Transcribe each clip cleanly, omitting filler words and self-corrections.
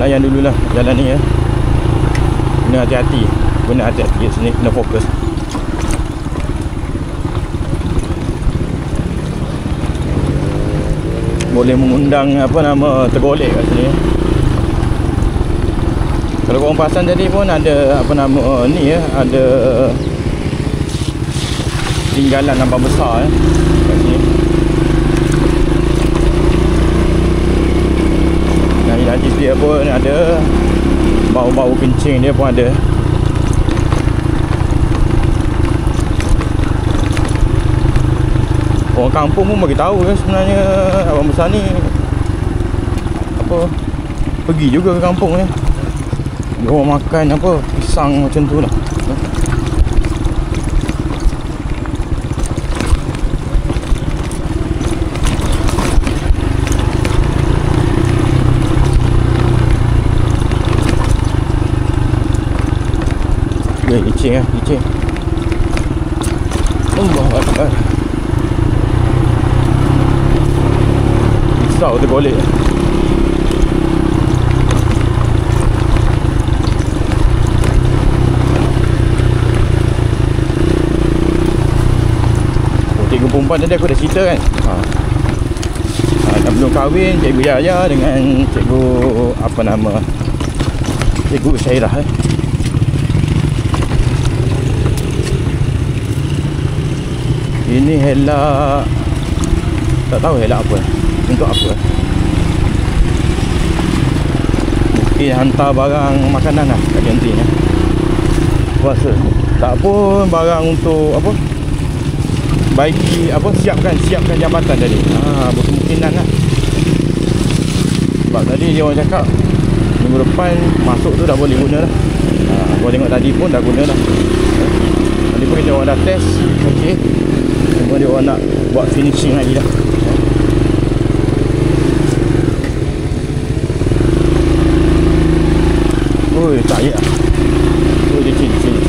layan dululah jalan ni ya. Kena hati-hati. Kena hati-hati kat sini, kena fokus. Boleh mengundang apa nama tergolek kat sini. Kalau korang perasan tadi pun ada apa nama ni ya, ada tinggalan nampak besar kat sini. Najis dia pun ada, bau-bau kencing dia pun ada. Orang kampung pun bagi tahu kan sebenarnya abang besar ni apa, pergi juga ke kampung ya. Dia orang makan apa, pisang macam tu lah. Licin lah, licin. Allahu Akbar. Risau tergolek. Cikgu perempuan tadi aku dah cerita kan, dah belum kahwin Cikgu Yaya dengan Cikgu apa nama, Cikgu Syairah Ini helak, tak tahu helak apa, untuk apa. Mungkin hantar barang makanan lah kat kantin ya. Rasa tak pun barang untuk apa, bagi apa, siapkan jambatan tadi. Berkemungkinan lah. Sebab tadi dia orang cakap minggu depan masuk tu dah boleh guna lah. Gua tengok tadi pun dah guna lah. Tadi pun dia orang dah test. Okey, cuma dia orang nak buat finishing lagi dah. Oi, tak ya. Oi, dia sini.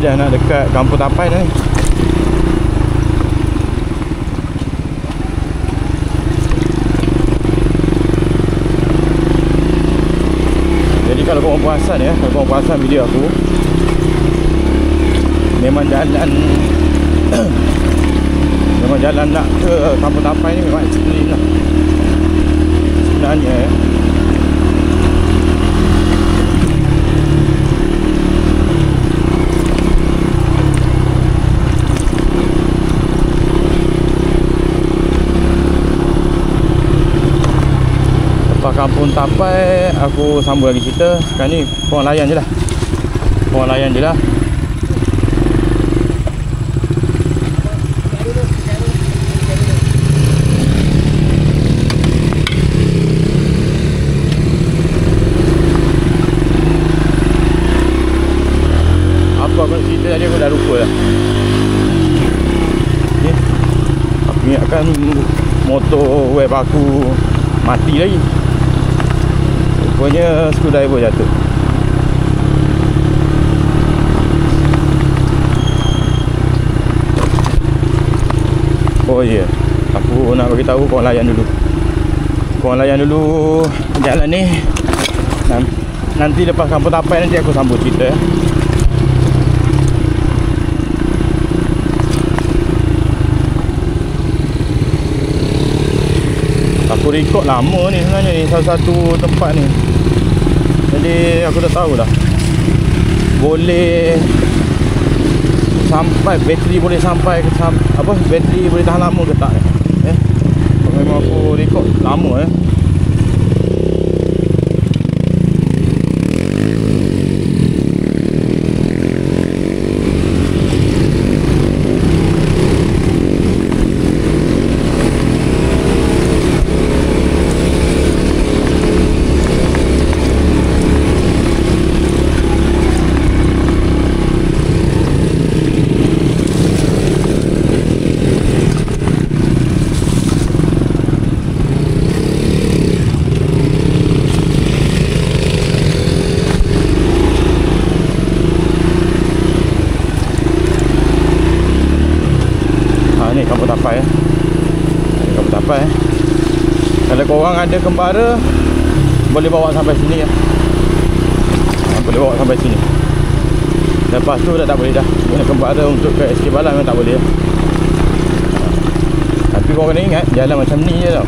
Dah nak dekat Kampung Tapai dah ni. Jadi kalau korang perasan ya, kalau korang perasan video aku, memang jalan memang jalan nak ke Kampung Tapai ni memang ekstrim lah sebenarnya ya. Kampung Tapai aku sambung lagi cerita. Sekarang ni korang layan je lah. Apa aku nak cerita tadi aku dah lupa lah. Aku ingatkan motor web aku mati lagi. Rupanya screwdriver jatuh. Oh ya, aku nak bagi tahu korang layan dulu jalan ni. Nanti lepas Kampung Tapai nanti aku sambung cerita ya. Aku record lama ni sebenarnya ni, salah satu tempat ni. Jadi aku dah tahu dah boleh sampai, bateri boleh sampai ke apa, bateri boleh tahan lama ke tak memang aku record lama Kalau korang ada kembara, boleh bawa sampai sini ya. Boleh bawa sampai sini. Lepas tu dah tak boleh dah. Guna kembara untuk ke SK Balan memang tak boleh ya. Tapi korang kena ingat, jalan macam ni je tau.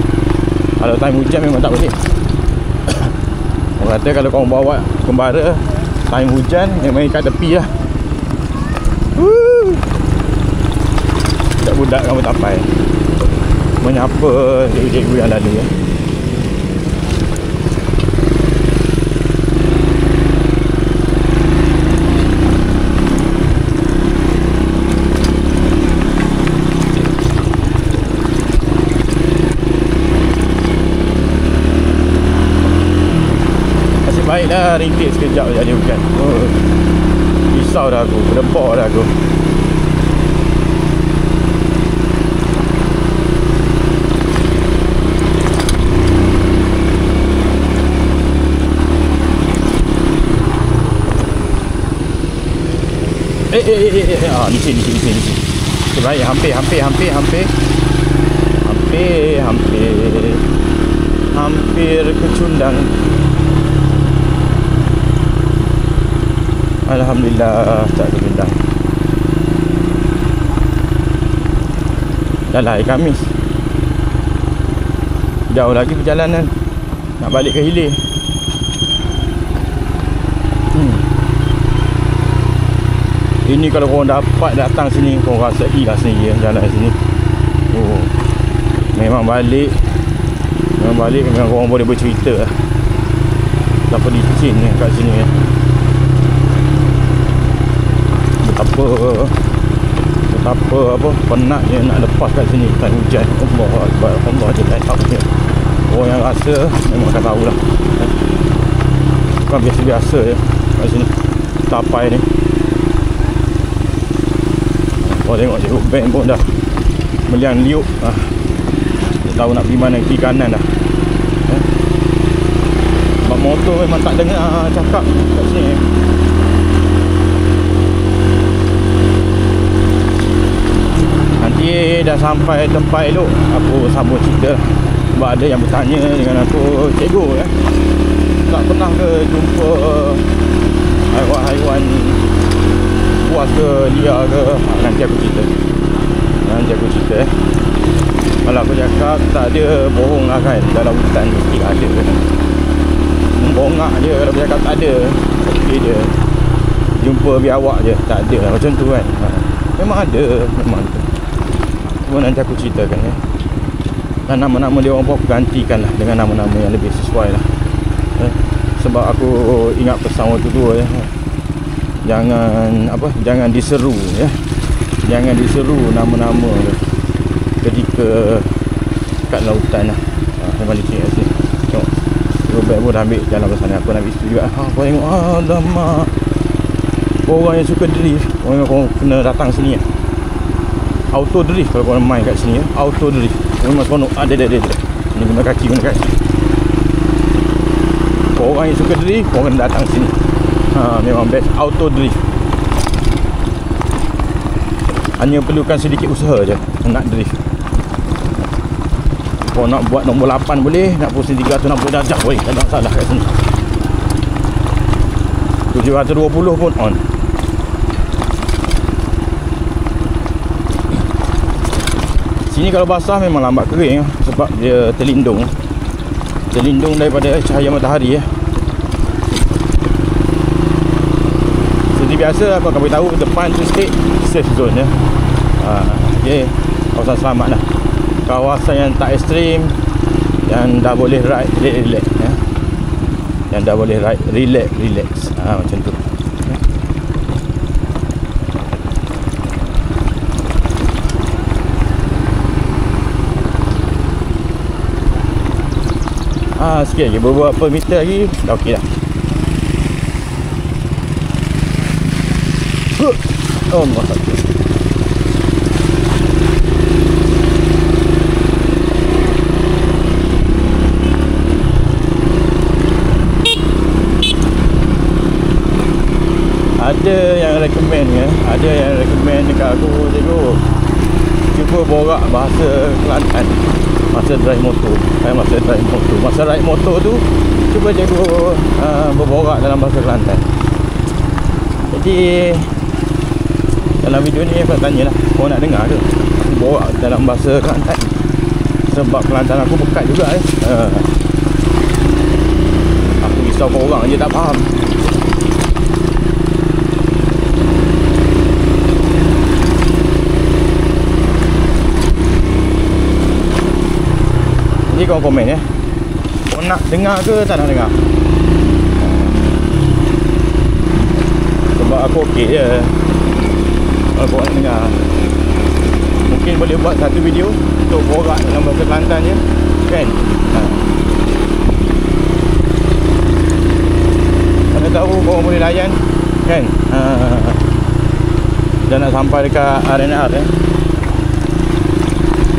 Kalau time hujan memang tak boleh. Orang kata kalau korang bawa kembara time hujan, memang kat tepi lah. Budak-budak kamu tapai menyapa cikgu-cikgu yang lalu ya. Nasib baik dah rintik sekejap jadi hujan. Risau dah aku, berdebak dah aku. Ni sini. Baik, hampir kecundang. Alhamdulillah tak kecundang. Dah lah hari Khamis. Jauh lagi perjalanan nak balik ke hilir. Ini kalau korang dapat datang sini, korang rasai lah sendiri jalan sini. Memang balik memang korang boleh bercerita lah. Betapa licin ni kat sini ya. Betapa penatnya nak lepas kat sini time hujan. Allah je tak tahu dia. Orang yang rasa memang akan tahulah. Bukan biasa-biasa je kat sini tapai ni. Kau tengok cikgu bank pun dah meliang liuk. Dia tahu nak pergi mana, kiri kanan dah. Sebab motor memang tak dengar cakap kat sini. Nanti dah sampai tempat elok, aku sambung cerita. Sebab ada yang bertanya dengan aku, cikgu tak pernah ke jumpa haiwan-haiwan buas ke liar ke? Nanti aku cerita Kalau aku cakap tak ada, bohong lah kan. Dalam hutan mesti ada. Membongak je kalau aku cakap tak ada. Okay je, jumpa biawak je, tak ada lah macam tu kan. Memang ada. Cuma nanti aku ceritakan ya. Dan nama-nama dia orang pun aku gantikan lah dengan nama-nama yang lebih sesuai lah. Sebab aku ingat pesan waktu tu ya. Jangan diseru ya. Jangan diseru nama-nama ketika kat lautan lah. Memang licin kat sini. Tengok Robert pun dah ambil jalan ke sana. Aku nak ambil situ juga. Kau tengok, alamak, orang yang suka drift, orang yang kena datang sini ya. Auto drift kalau korang main kat sini ya. Auto drift memang seronok. Ada. Ini guna kaki. Orang yang suka drift, korang kena datang sini. Memang best auto drift. Hanya perlukan sedikit usaha je nak drift. Kau nak buat nombor 8 boleh, nak pusing 360 darjah boleh, tak ada masalah kat sini. 720 pun on. Sini kalau basah memang lambat kering sebab dia terlindung daripada cahaya matahari ya. Seperti biasa aku akan beritahu depan tu state safe zone ya. Okay, kawasan selamat lah. Kawasan yang tak ekstrim, yang dah boleh ride relax ya. Yang dah boleh ride relax. Macam tu. Sikit lagi, beberapa meter lagi dah okey dah. Allah Akbar. Ada yang recommend ya, ada yang recommend dekat aku, cikgu, cuba borak bahasa Kelantan masa drive motor. Masa ride motor tu cuba jaga berborak dalam bahasa Kelantan. Jadi dalam video ni aku tanya lah, kau nak dengar ke aku borak dalam bahasa Kelantan? Sebab Kelantan aku pekat juga aku risau kau orang je tak faham. Ni kau komen ya, kau nak dengar ke tak nak dengar? Sebab aku okey je kalau kau nak dengar. Mungkin boleh buat satu video untuk borak dalam bahasa Kelantan je kan. Mana tahu kau boleh layan kan. Dah nak sampai dekat RNR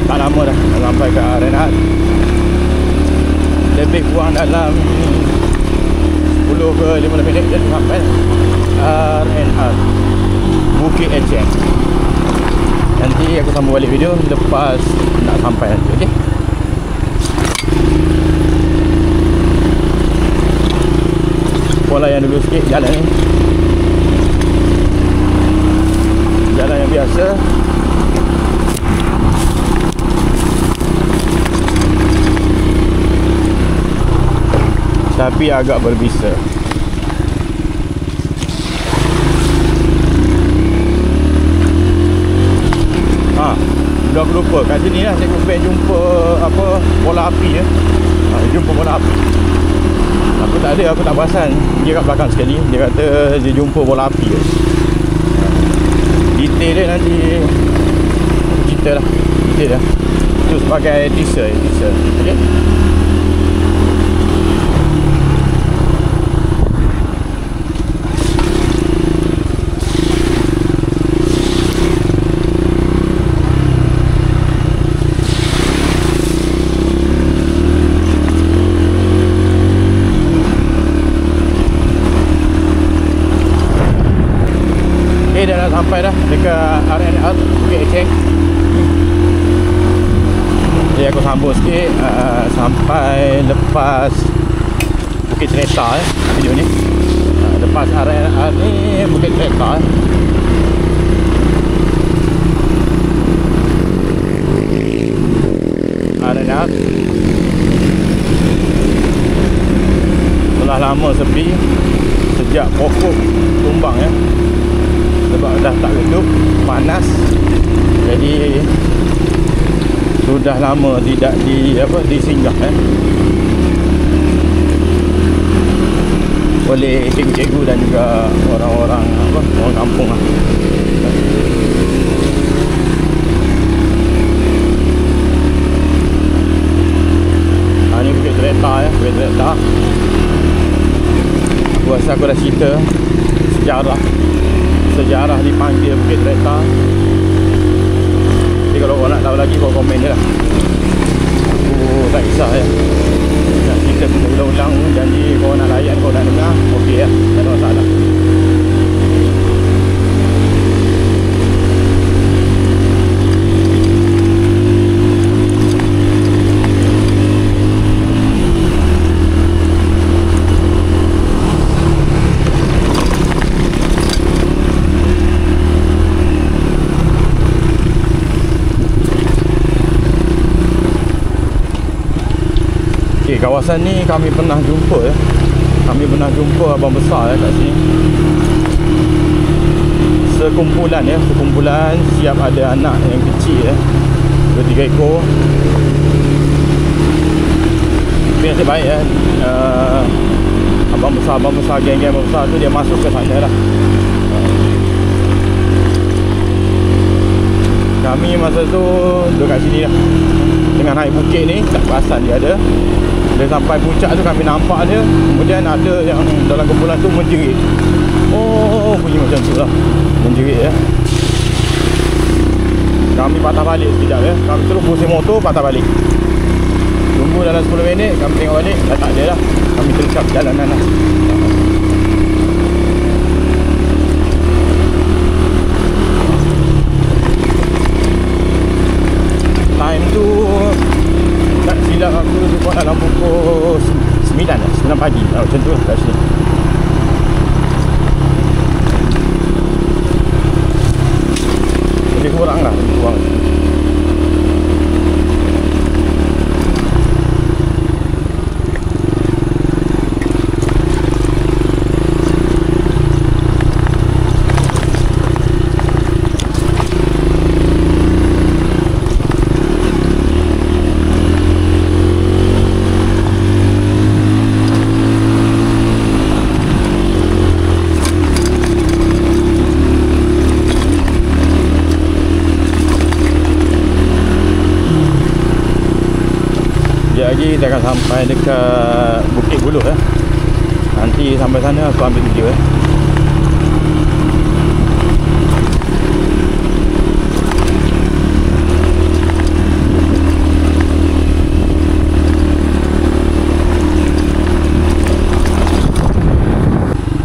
tak lama dah nak sampai ke RNR. Lebih kurang dalam 10 ke 15 minit je sampai RNR Bukit Eceng. Nanti aku sambung balik video lepas nak sampai nanti, okey? Kau layan dulu sikit jalan ni. Jalan yang biasa. Tapi agak berbisa. Dah aku lupa kat sini lah cikgu Ben jumpa apa bola api jumpa bola api. Aku tak ada, aku tak perasan. Dia kat belakang sekali dia kata dia jumpa bola api detail dia nanti aku cerita lah, detail dah. Itu sebagai teaser okey. Dah nak sampai dah dekat RNR Bukit Eceng. Jadi aku sambung sikit sampai lepas Bukit Tereta video ni. Lepas RNR ni Bukit Tereta RNR telah lama sepi sejak pokok tumbang sebab dah tak redup, panas. Jadi sudah lama tidak disinggah oleh cikgu-cikgu dan juga orang-orang orang kampung ni Bukit Tereta Bukit Tereta. Aku rasa aku dah cerita sejarah dipanggil Bukit Tereta. Jadi kalau korang nak tahu lagi, kau komen je lah. Aku tak kisah nak cerita ulang-ulang. Janji kau nak layan, kau nak dengar, okey tak ada masalah. Kawasan ni kami pernah jumpa abang besar kat sini. Sekumpulan siap ada anak yang kecil 2-3 ekor. Tapi nasib baik abang besar geng-geng abang besar tu dia masuk ke sana lah. Kami masa tu duduk kat sini lah. Dengan naik bukit ni tak perasan dia ada. Dia sampai puncak tu kami nampak dia. Kemudian ada yang dalam kumpulan tu menjerit. Bunyi macam tu lah, menjerit Kami patah balik sekejap Kami terus pusing motor, patah balik. Tunggu dalam 10 minit, kami tengok balik, dah tak ada lah. Kami teruskan perjalanan lah. lagi kita akan sampai dekat Bukit Buluh Nanti sampai sana aku ambil video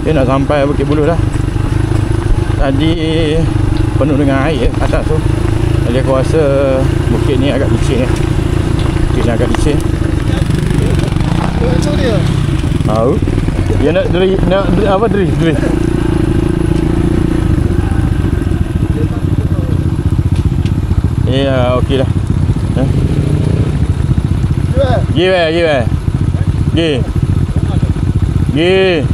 Okay, nak sampai Bukit Buluh dah. Tadi penuh dengan air atas tu. Jadi aku rasa bukit ni agak licin Bukit ni agak licin. Macam dia? Tahu. Dia nak apa drift. Ya, okey dah. Gi.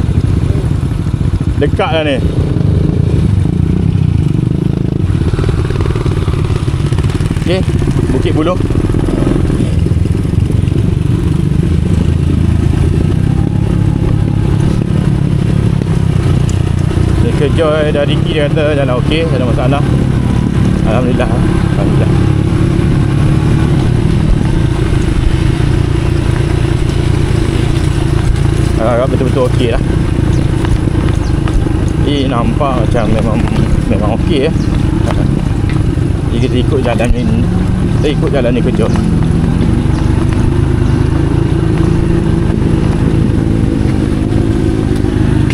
Dekat dah ni. Okay, Bukit Buluh. Dia kerja dari Ricky, dia kata jalan okey, tak ada masalah. Alhamdulillah. Agak betul-betul okey lah. Ini nampak macam memang okey Jadi kita ikut jalan ni. Kita ikut jalan ni kerja.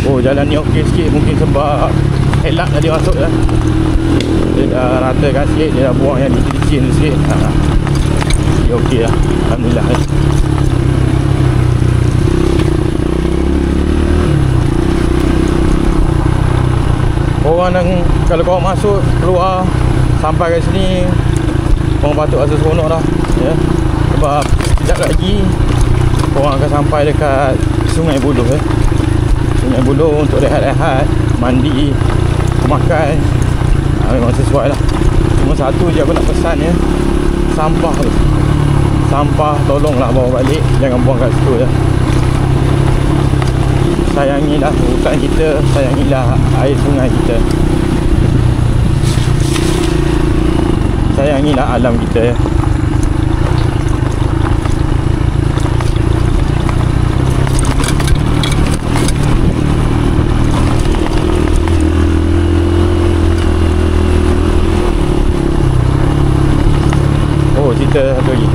Oh, jalan ni okey sikit. Mungkin sebab headlight tadi masuk dah. Dia dah ratakan sikit. Dia dah buang yang licin sikit. Dia okey lah. Alhamdulillah. Orang yang kalau kau masuk keluar sampai kat sini, orang patut rasa seronok dah sebab sekejap lagi korang akan sampai dekat Sungai Buloh Sungai Buloh untuk rehat-rehat, mandi, makan. Memang sesuai lah. Cuma satu je aku nak pesan sampah tu. Sampah tolonglah bawa balik, jangan buang kat situ Sayangilah hutan kita, sayangilah air sungai kita, sayangilah alam kita Oh, cerita satu lagi.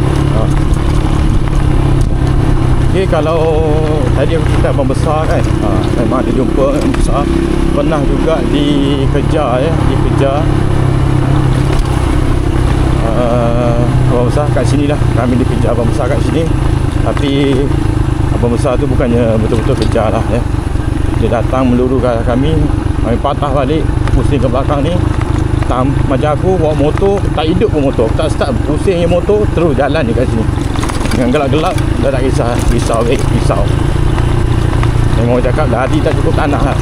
Okay, kalau tadi aku cerita abang besar kan, memang ada jumpa abang besar. Pernah juga dikejar dikejar abang besar kat sini lah. Kami dikejar abang besar kat sini. Tapi abang besar tu bukannya betul-betul kejar lah Dia datang meluru kat kami patah balik, pusing ke belakang ni. Macam aku bawa motor, tak hidup pun motor, tak start, pusingnya motor, terus jalan ni kat sini. Dengan gelap-gelap, dah tak kisah. Risau. Memang orang cakap lari tak cukup tanah lah.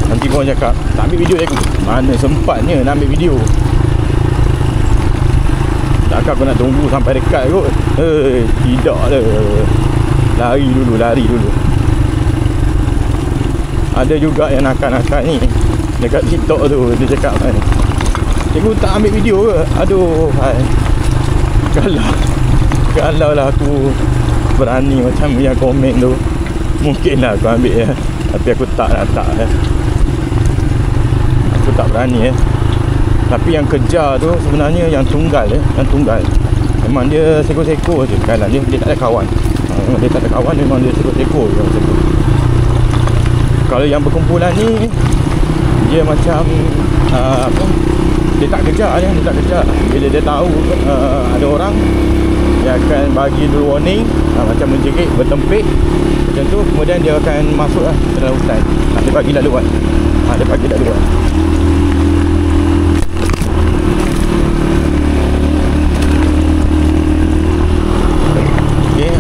Nanti orang cakap, tak ambil video aku. Mana sempatnya nak ambil video. Takkan aku nak tunggu sampai dekat kot. Tidak lah. Lari dulu. Ada juga yang nakal-nakal ni dekat TikTok tu, dia cakap cikgu tak ambil video ke? Aduh, kalau lah aku berani macam yang komen tu, mungkin lah aku ambil tapi aku tak. Aku tak berani Tapi yang kejar tu sebenarnya yang tunggal memang dia seko-seko je kanan dia tak ada kawan. Memang dia tak ada kawan, memang dia seko-seko je. Kalau yang berkumpulan ni dia macam dia tak kejar. Bila dia tahu ada orang, dia akan bagi dulu warning, macam menjerit, bertempik macam tu. Kemudian dia akan masuk ke dalam hutan. Dia bagi laluan. Okay,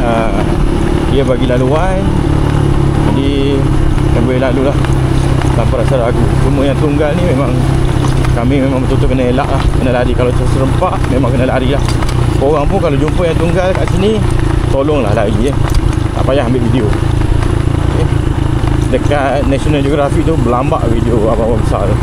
dia bagi laluan, jadi yang boleh lalu lah tanpa rasa ragu. Cuma yang tunggal ni kami memang betul-betul kena elak lah. Kena lari. Kalau serempak memang kena lari lah. Korang pun kalau jumpa yang tunggal kat sini, tolonglah lari tak payah ambil video. Dekat National Geographic tu berlambak video abang-abang besar tu.